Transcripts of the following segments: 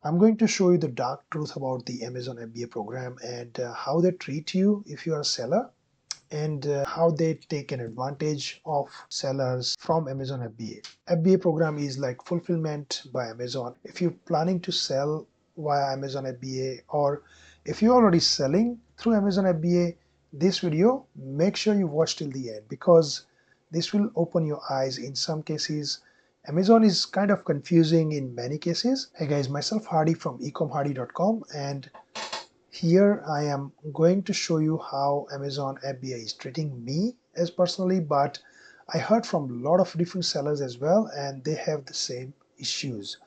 I'm going to show you the dark truth about the Amazon FBA program and how they treat you if you are a seller, and how they take an advantage of sellers from Amazon FBA. FBA program is like fulfillment by Amazon. If you're planning to sell via Amazon FBA, or if you're already selling through Amazon FBA, this video, make sure you watch till the end, because this will open your eyes. In some cases, Amazon is kind of confusing in many cases. Hey guys, myself Hardy from eComHardy.com, and here I am going to show you how Amazon FBA is treating me as personally, but I heard from a lot of different sellers as well, and they have the same issues.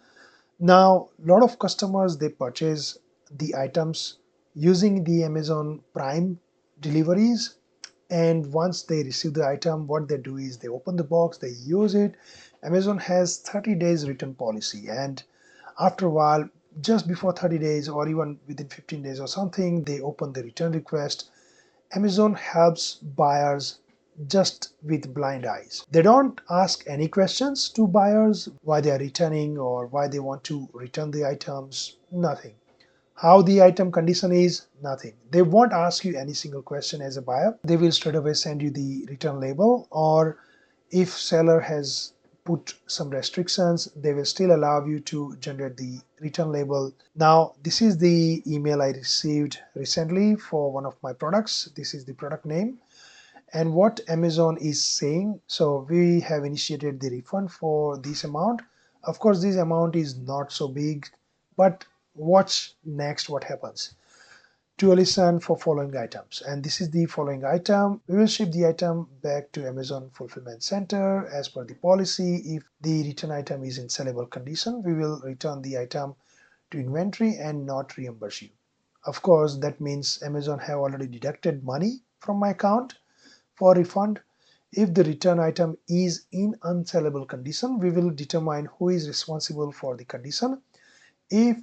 Now, a lot of customers, they purchase the items using the Amazon Prime deliveries, and once they receive the item, what they do is they open the box, they use it. Amazon has 30 days return policy, and after a while, just before 30 days or even within 15 days or something, they open the return request. Amazon helps buyers just with blind eyes. They don't ask any questions to buyers why they are returning or why they want to return the items, nothing. How the item condition is, nothing. They won't ask you any single question as a buyer. They will straight away send you the return label, or if seller has put some restrictions, they will still allow you to generate the return label. Now, this is the email I received recently for one of my products. This is the product name. And what Amazon is saying, so we have initiated the refund for this amount. Of course, this amount is not so big, but watch next what happens. To listen for following items, and this is the following item. We will ship the item back to Amazon Fulfillment Center as per the policy. If the return item is in sellable condition, we will return the item to inventory and not reimburse you. Of course, that means Amazon have already deducted money from my account for refund. If the return item is in unsellable condition, we will determine who is responsible for the condition. If,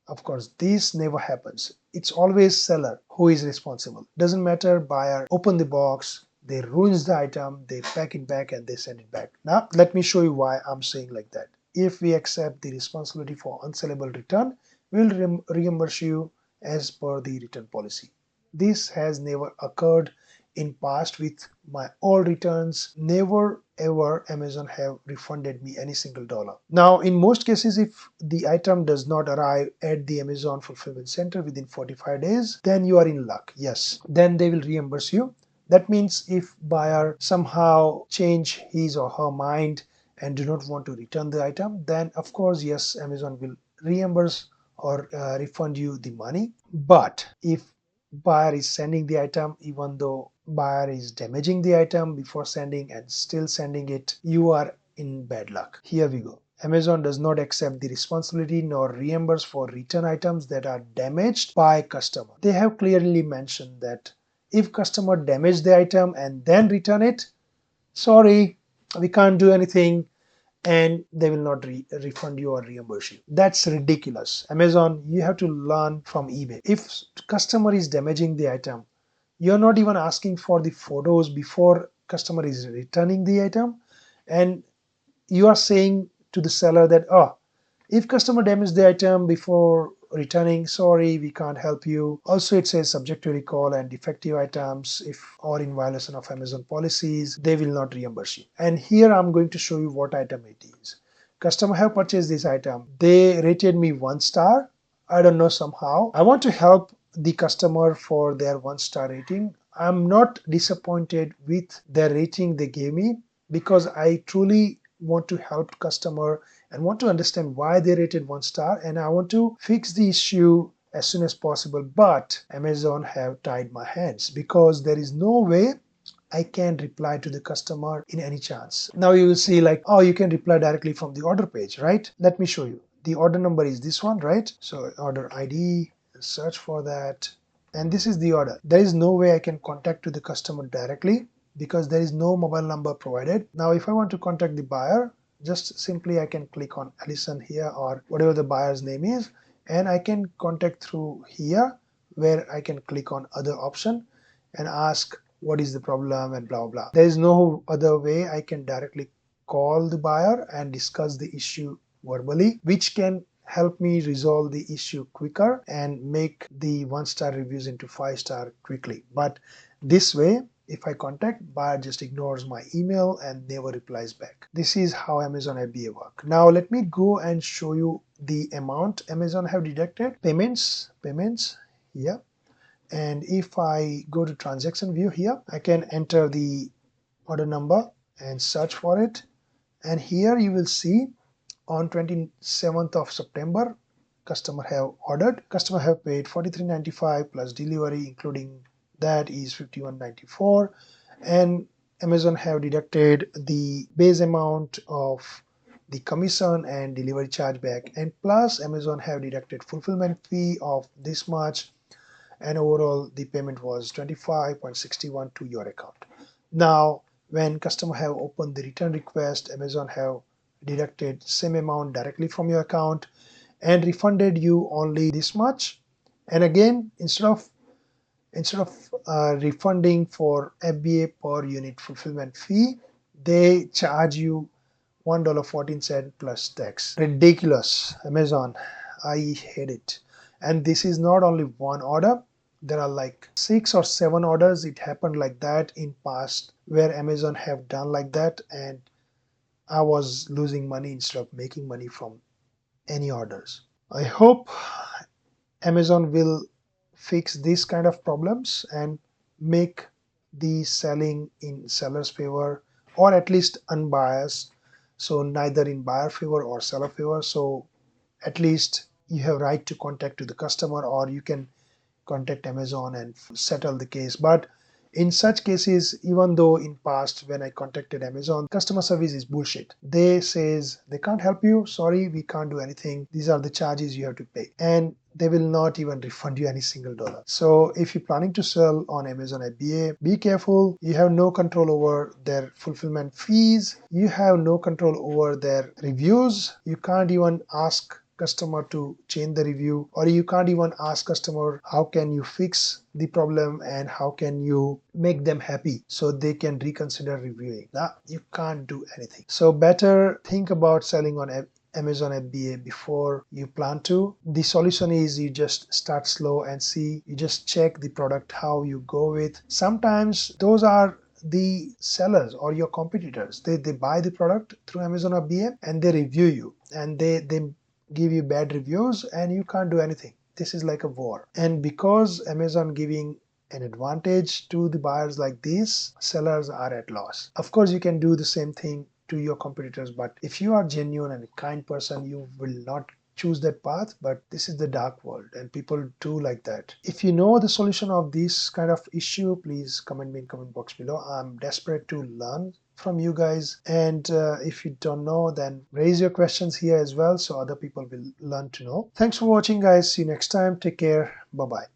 of course, this never happens, it's always seller who is responsible. Doesn't matter, buyer open the box, they ruins the item, they pack it back and they send it back. Now let me show you why I'm saying like that. If we accept the responsibility for unsellable return, we'll reimburse you as per the return policy. This has never occurred in past with my all returns. Never ever Amazon have refunded me any single dollar. Now, in most cases, if the item does not arrive at the Amazon fulfillment center within 45 days, then you are in luck. Yes, then they will reimburse you. That means if buyer somehow change his or her mind and do not want to return the item, then of course, yes, Amazon will reimburse or refund you the money. But if buyer is sending the item, even though buyer is damaging the item before sending and still sending it, you are in bad luck. Here we go. Amazon does not accept the responsibility nor reimburse for return items that are damaged by customer. They have clearly mentioned that if customer damage the item and then return it, sorry, we can't do anything, and they will not refund you or reimburse you. That's ridiculous. Amazon, you have to learn from eBay. If customer is damaging the item, you're not even asking for the photos before customer is returning the item, and you are saying to the seller that, oh, if customer damaged the item before returning, sorry, we can't help you. Also, it says subject to recall and defective items if or in violation of Amazon policies, they will not reimburse you. And here I'm going to show you what item it is. Customer have purchased this item. They rated me 1 star. I don't know, somehow I want to help the customer for their 1-star rating. I'm not disappointed with the rating they gave me, because I truly want to help customer and want to understand why they rated 1 star, and I want to fix the issue as soon as possible. But Amazon have tied my hands, because there is no way I can reply to the customer in any chance. Now you will see like, oh, you can reply directly from the order page, right? Let me show you. The order number is this one, right? So order ID, search for that, and this is the order. There is no way I can contact to the customer directly, because there is no mobile number provided. Now if I want to contact the buyer, just simply I can click on Allison here, or whatever the buyer's name is, and I can contact through here, where I can click on other option and ask what is the problem and blah blah. There is no other way I can directly call the buyer and discuss the issue verbally, which can help me resolve the issue quicker and make the 1-star reviews into 5-star quickly. But this way, if I contact, buyer just ignores my email and never replies back. This is how Amazon FBA work. Now let me go and show you the amount Amazon have deducted. Payments, yeah. And if I go to transaction view here, I can enter the order number and search for it. And here you will see on 27th of September, customer have ordered. Customer have paid $43.95 plus delivery, including that is $51.94. And Amazon have deducted the base amount of the commission and delivery charge back, and plus Amazon have deducted fulfillment fee of this much, and overall the payment was 25.61 to your account. Now when customer have opened the return request, Amazon have deducted same amount directly from your account and refunded you only this much. And again, instead of refunding for FBA per unit fulfillment fee, they charge you $1.14 plus tax. Ridiculous, Amazon. I hate it. And this is not only one order. There are like 6 or 7 orders. It happened like that in past where Amazon have done like that, and I was losing money instead of making money from any orders. I hope Amazon will fix these kind of problems and make the selling in seller's favor, or at least unbiased, so neither in buyer favor or seller favor. So at least you have right to contact to the customer, or you can contact Amazon and settle the case. But in such cases, even though in past when I contacted Amazon, customer service is bullshit. They says they can't help you, sorry, we can't do anything, these are the charges you have to pay, and they will not even refund you any single dollar. So if you're planning to sell on Amazon FBA, be careful. You have no control over their fulfillment fees, you have no control over their reviews, you can't even ask customer to change the review, or you can't even ask customer how can you fix the problem and how can you make them happy so they can reconsider reviewing. Now you can't do anything. So better think about selling on Amazon FBA before you plan to. The solution is you just start slow and see, you just check the product how you go with. Sometimes those are the sellers or your competitors. They buy the product through Amazon FBA and they review you, and they give you bad reviews and you can't do anything. This is like a war. And because Amazon giving an advantage to the buyers like this, sellers are at loss. Of course, you can do the same thing to your competitors, but if you are genuine and a kind person, you will not choose that path. But this is the dark world and people do like that. If you know the solution of this kind of issue, please comment me in comment box below. I'm desperate to learn from you guys, and if you don't know, then raise your questions here as well so other people will learn to know. Thanks for watching, guys. See you next time. Take care. Bye bye.